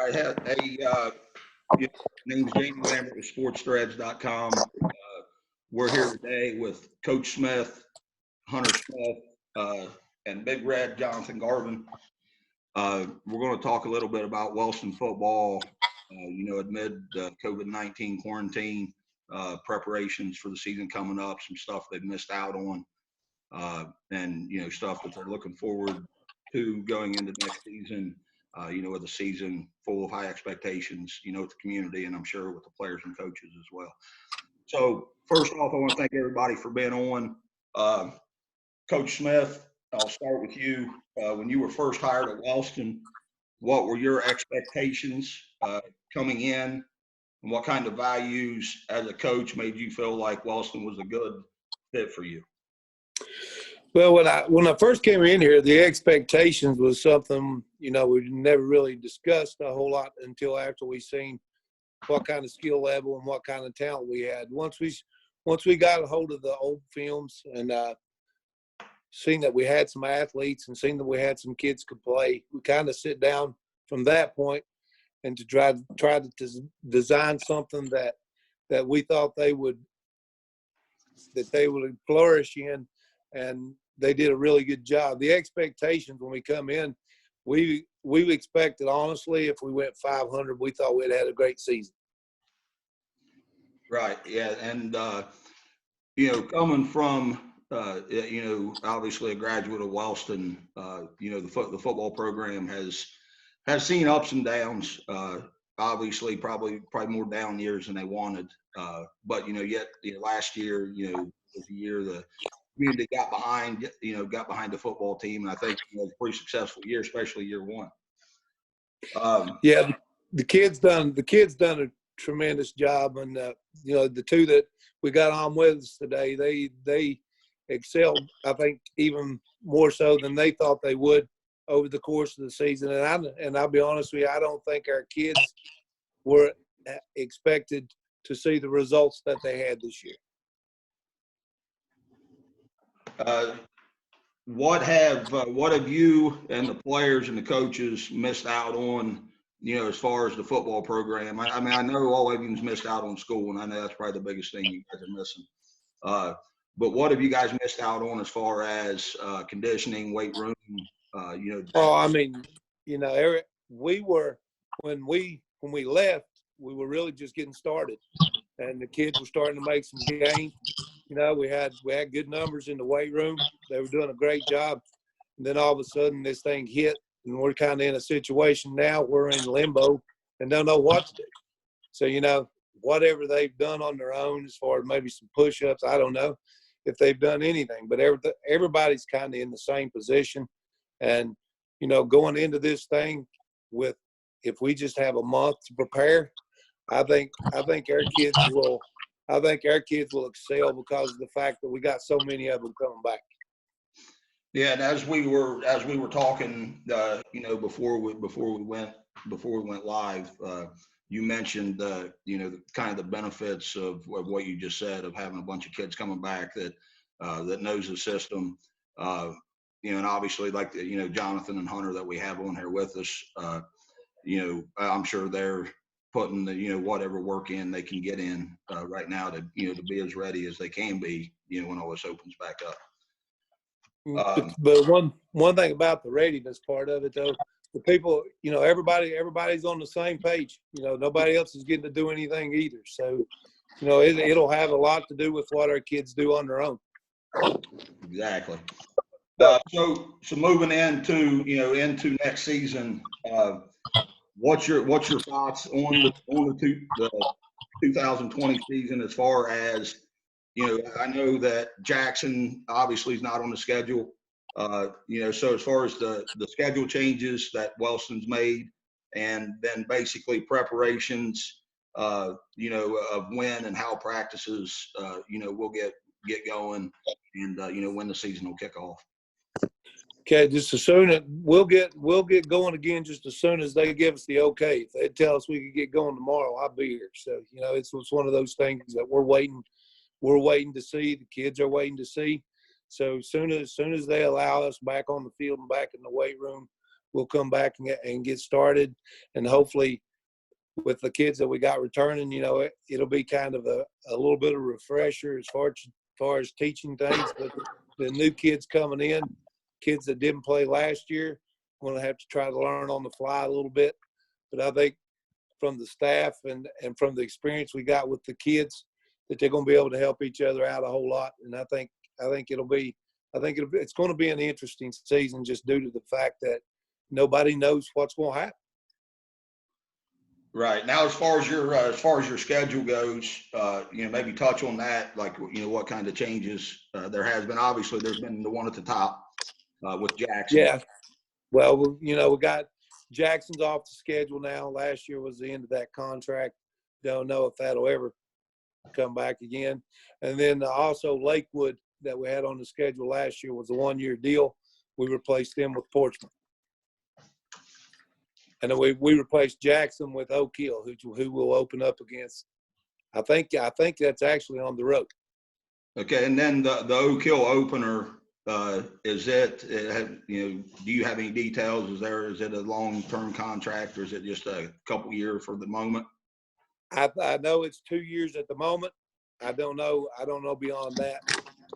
I had name's Jamie Lambert with SportsThreads.com. We're here today with Coach Smith, Hunter Smith, and Big Red Jonathon Garvin. We're going to talk a little bit about Wellston football, amid COVID-19 quarantine, preparations for the season coming up, some stuff they've missed out on, and, stuff that they're looking forward to going into next season, with a season full of high expectations, with the community, and I'm sure with the players and coaches as well. So first off, I want to thank everybody for being on. Coach Smith, I'll start with you. When you were first hired at Wellston, what were your expectations coming in, and what kind of values as a coach made you feel like Wellston was a good fit for you? Well, when I first came in here, the expectations was something, we never really discussed a whole lot until after we seen what kind of skill level and what kind of talent we had. Once we got a hold of the old films and seen that we had some athletes and seen that we had some kids could play, we kind of sit down from that point and to try to design something that we thought they would flourish in, and they did a really good job. The expectations when we come in, we expected, honestly, if we went 500, we thought we'd had a great season. Right. Yeah. And, coming from, obviously a graduate of Wellston, the football program has seen ups and downs, obviously probably more down years than they wanted. But, yet last year, was the year the community got behind the football team. And I think it was a pretty successful year, especially year one. The kids done a tremendous job. And, the two that we got on with us today, they excelled, I think, even more so than they thought they would over the course of the season. And I'll be honest with you, I don't think our kids were expected to see the results that they had this year. What have you and the players and the coaches missed out on, as far as the football program? I know all of you's missed out on school, and I know that's probably the biggest thing you guys are missing. But what have you guys missed out on as far as conditioning, weight room? Eric, we were when we left, we were really just getting started, and the kids were starting to make some gains. We had good numbers in the weight room. They were doing a great job. And then all of a sudden this thing hit, and we're kind of in a situation now. We're in limbo and don't know what to do. So, whatever they've done on their own as far as maybe some push-ups, I don't know if they've done anything. But everybody's kind of in the same position. And, going into this thing if we just have a month to prepare, I think our kids will excel because of the fact that we got so many of them coming back. Yeah, and as we were talking, before we went live, you mentioned kind of the benefits of what you just said, of having a bunch of kids coming back that knows the system, and obviously like Jonathon and Hunter that we have on here with us, I'm sure they're putting the whatever work in they can get in right now to to be as ready as they can be when all this opens back up. But one thing about the readiness part of it, though, the people, everybody's on the same page. Nobody else is getting to do anything either. So, it'll have a lot to do with what our kids do on their own. Exactly. So moving into next season, what's your thoughts on the 2020 season as far as I know that Jackson obviously is not on the schedule. So as far as the schedule changes that Wellston's made, and then basically preparations, of when and how practices, will get going, and when the season will kick off. Okay, just as soon as we'll get going again, just as soon as they give us the okay. If they tell us we could get going tomorrow, I'll be here. So it's one of those things that we're waiting to see. The kids are waiting to see. So soon as they allow us back on the field and back in the weight room, we'll come back and get started. And hopefully with the kids that we got returning, you know, it'll be kind of a little bit of refresher as far as teaching things. But the new kids coming in, kids that didn't play last year, going to have to try to learn on the fly a little bit. But I think from the staff and from the experience we got with the kids, that they're going to be able to help each other out a whole lot. And I think it's going to be an interesting season just due to the fact that nobody knows what's going to happen. Right. Now, as far as your schedule goes, you know, maybe touch on that, like, you know, what kind of changes there has been. Obviously, there's been the one at the top with Jackson. Yeah. Well, you know, we got Jackson's off the schedule now. Last year was the end of that contract. Don't know if that'll ever come back again. And then also Lakewood that we had on the schedule last year was a one-year deal. We replaced them with Portsmouth. And then we replaced Jackson with Oak Hill, who will open up against. I think that's actually on the road. Okay, and then the Oak Hill opener, is it? You know, do you have any details? Is it a long-term contract, or is it just a couple years for the moment? I know it's 2 years at the moment. I don't know beyond that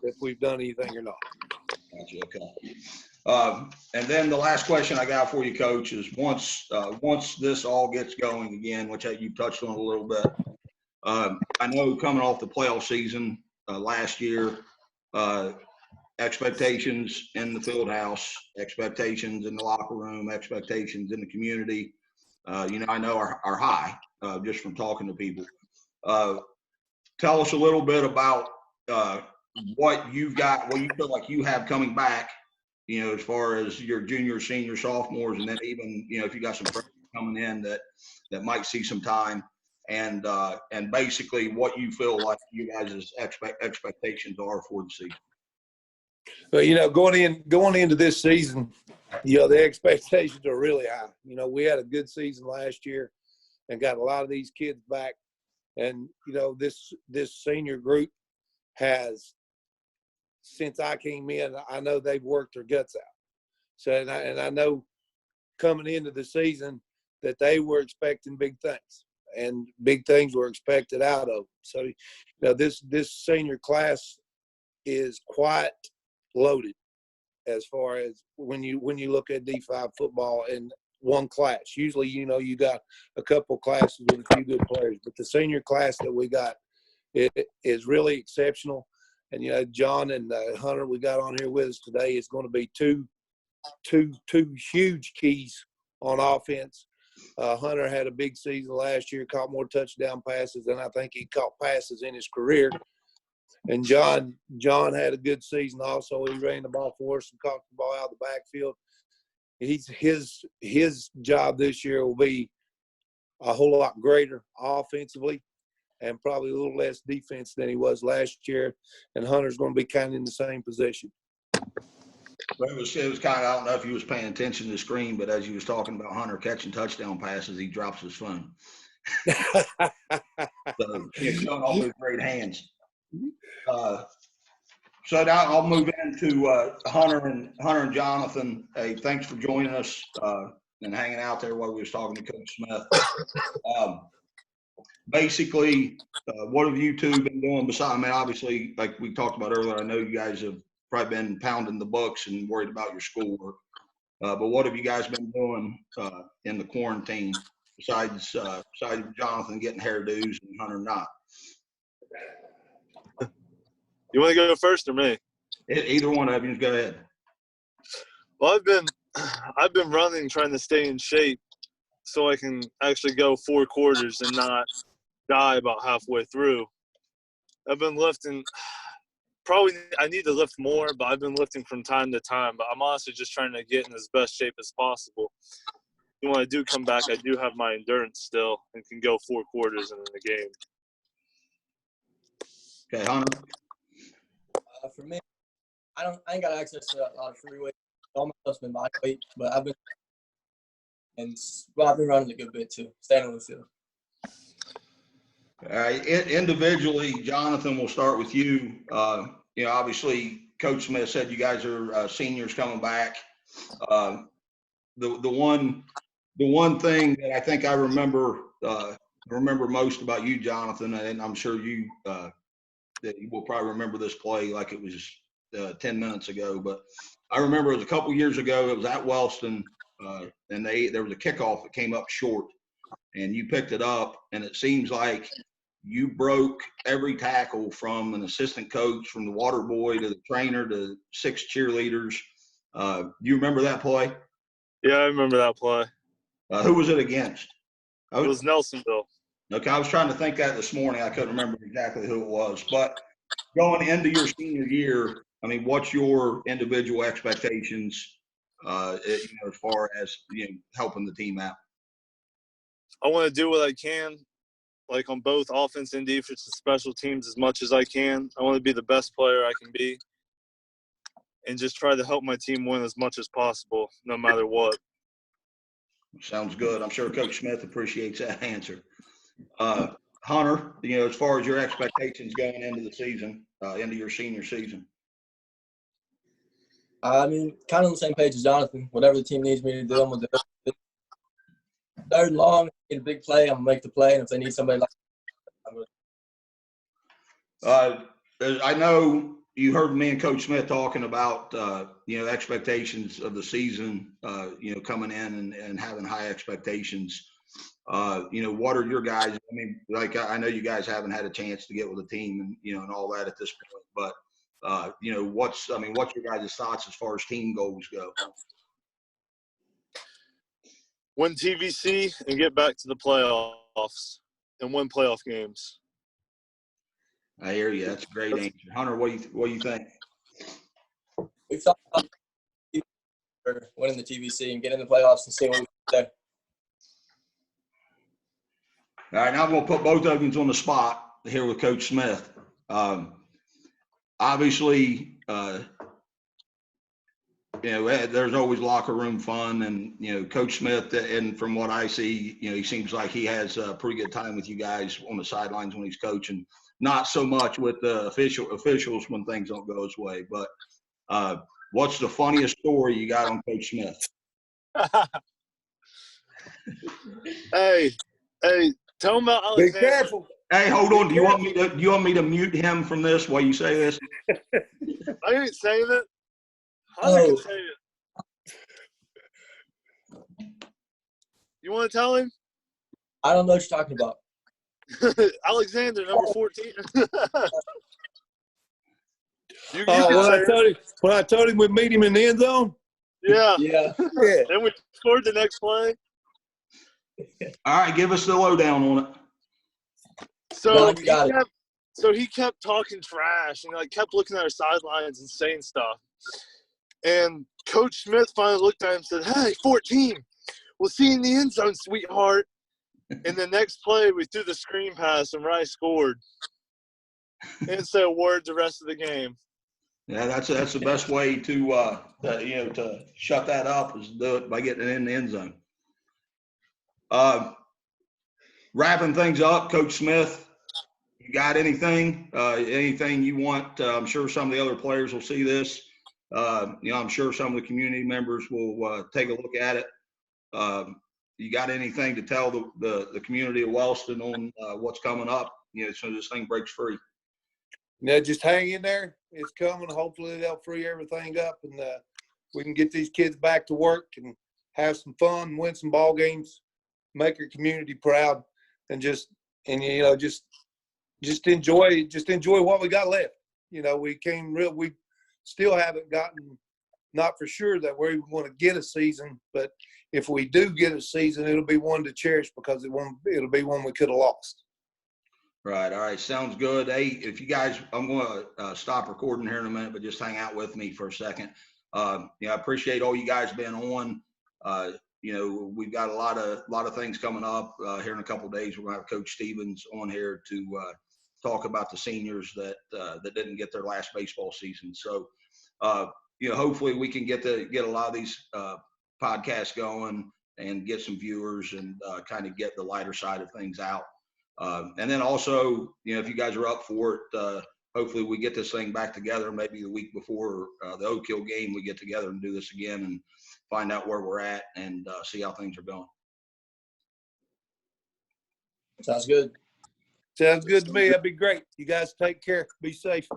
if we've done anything or not. Gotcha. Okay. And then the last question I got for you, Coach, is once this all gets going again, which you touched on a little bit, I know coming off the playoff season last year, expectations in the field house, expectations in the locker room, expectations in the community, you know, I know are high just from talking to people. Tell us a little bit about what you feel like you have coming back, you know, as far as your juniors, seniors, sophomores, and then even, you know, if you got some freshmen coming in that might see some time, and basically what you feel like you guys' expectations are for the season. Well, you know, going into this season, you know, the expectations are really high. You know, we had a good season last year and got a lot of these kids back. And, you know, this senior group has, since I came in, I know they've worked their guts out. So, and I know coming into the season that they were expecting big things, and big things were expected out of them. So, you know, this senior class is quite loaded as far as when you look at D5 football in one class. Usually, you know, you got a couple classes with a few good players, but the senior class that we got, it is really exceptional. And, you know, John and Hunter we got on here with us today is going to be two huge keys on offense. Hunter had a big season last year, caught more touchdown passes than I think he caught passes in his career. And John had a good season also. He ran the ball for us and caught the ball out of the backfield. His job this year will be a whole lot greater offensively and probably a little less defense than he was last year. And Hunter's going to be kind of in the same position. But it was kind of, I don't know if he was paying attention to the screen, but as he was talking about Hunter catching touchdown passes, he drops his phone. So he's showing all those great hands. So now I'll move into Hunter and Jonathan. Hey, thanks for joining us and hanging out there while we was talking to Coach Smith. Basically, what have you two been doing besides? I mean, obviously, like we talked about earlier, I know you guys have probably been pounding the books and worried about your schoolwork. But what have you guys been doing in the quarantine besides Jonathan getting hairdos and Hunter not? You want to go first or me? Either one of you, go ahead. Well, I've been running, trying to stay in shape so I can actually go 4 quarters and not die about halfway through. I've been lifting. Probably I need to lift more, but I've been lifting from time to time. But I'm honestly just trying to get in as best shape as possible. And when I do come back, I do have my endurance still and can go 4 quarters in the game. Okay, Hunter. For me, I ain't got access to a lot of free weight. All my stuff's been body weight, but I've been running a good bit too, staying on the field. All right, individually, Jonathan, we'll start with you. You know, obviously, Coach Smith said you guys are seniors coming back. the one thing that I think I remember most about you, Jonathan, and I'm sure you that you will probably remember this play like it was 10 minutes ago, but I remember it was a couple years ago. It was at Wellston, and there was a kickoff that came up short, and you picked it up, and it seems like you broke every tackle from an assistant coach, from the water boy to the trainer to 6 cheerleaders. You remember that play? Yeah, I remember that play. Who was it against? It was Nelsonville. Okay, I was trying to think that this morning. I couldn't remember exactly who it was. But going into your senior year, I mean, what's your individual expectations, as far as helping the team out? I want to do what I can, like on both offense and defense and special teams, as much as I can. I want to be the best player I can be, and just try to help my team win as much as possible, no matter what. Sounds good. I'm sure Coach Smith appreciates that answer. Hunter, as far as your expectations going into the season, into your senior season. I mean, kind of on the same page as Jonathan. Whatever the team needs me to do, I'm going to do it. Third and long, get a big play, I'm going to make the play. And if they need somebody like that, I'm going to. I know you heard me and Coach Smith talking about, expectations of the season, coming in and having high expectations. What are your guys? I mean, like, I know you guys haven't had a chance to get with the team and, and all that at this point, but, what's your guys' thoughts as far as team goals go? Win TVC and get back to the playoffs and win playoff games. I hear you. That's a great answer. Hunter, what do you think? We thought about winning the TVC and getting in the playoffs and seeing what we can do. All right, now I'm going to put both of you on the spot here with Coach Smith. Obviously, there's always locker room fun, and Coach Smith, and from what I see, he seems like he has a pretty good time with you guys on the sidelines when he's coaching. Not so much with the officials when things don't go his way. But what's the funniest story you got on Coach Smith? Hey, tell him about Alexander. Be careful. Hey, hold on. Do you want me to mute him from this while you say this? I ain't saying it. I can say it. You want to tell him? I don't know what you're talking about. Alexander, number 14. When I told him we'd meet him in the end zone? Yeah. Yeah. Then we scored the next play. All right, give us the lowdown on it. So he kept talking trash and kept looking at our sidelines and saying stuff. And Coach Smith finally looked at him and said, "Hey, 14, we'll see you in the end zone, sweetheart." And the next play, we threw the screen pass and Rice scored. Didn't say a word the rest of the game. Yeah, that's the best way to shut that up is do it by getting it in the end zone. Wrapping things up, Coach Smith, you got anything you want? I'm sure some of the other players will see this. I'm sure some of the community members will take a look at it. You got anything to tell the community of Wellston on what's coming up? So this thing breaks free. Just hang in there. It's coming. Hopefully they'll free everything up and we can get these kids back to work and have some fun, win some ball games, make our community proud, and just enjoy what we got left. We still haven't gotten, not for sure that we're going to get a season, but if we do get a season, it'll be one to cherish because it'll be one we could have lost. Right. All right. Sounds good. Hey, if you guys, I'm going to stop recording here in a minute, but just hang out with me for a second. I appreciate all you guys being on. We've got a lot of things coming up here in a couple of days. We're going to have Coach Stevens on here to talk about the seniors that didn't get their last baseball season. So, hopefully we can get a lot of these podcasts going and get some viewers and kind of get the lighter side of things out. And then also, if you guys are up for it, hopefully we get this thing back together. Maybe the week before the Oak Hill game, we get together and do this again and find out where we're at and see how things are going. Sounds good. Sounds good to me. That'd be great. You guys take care. Be safe.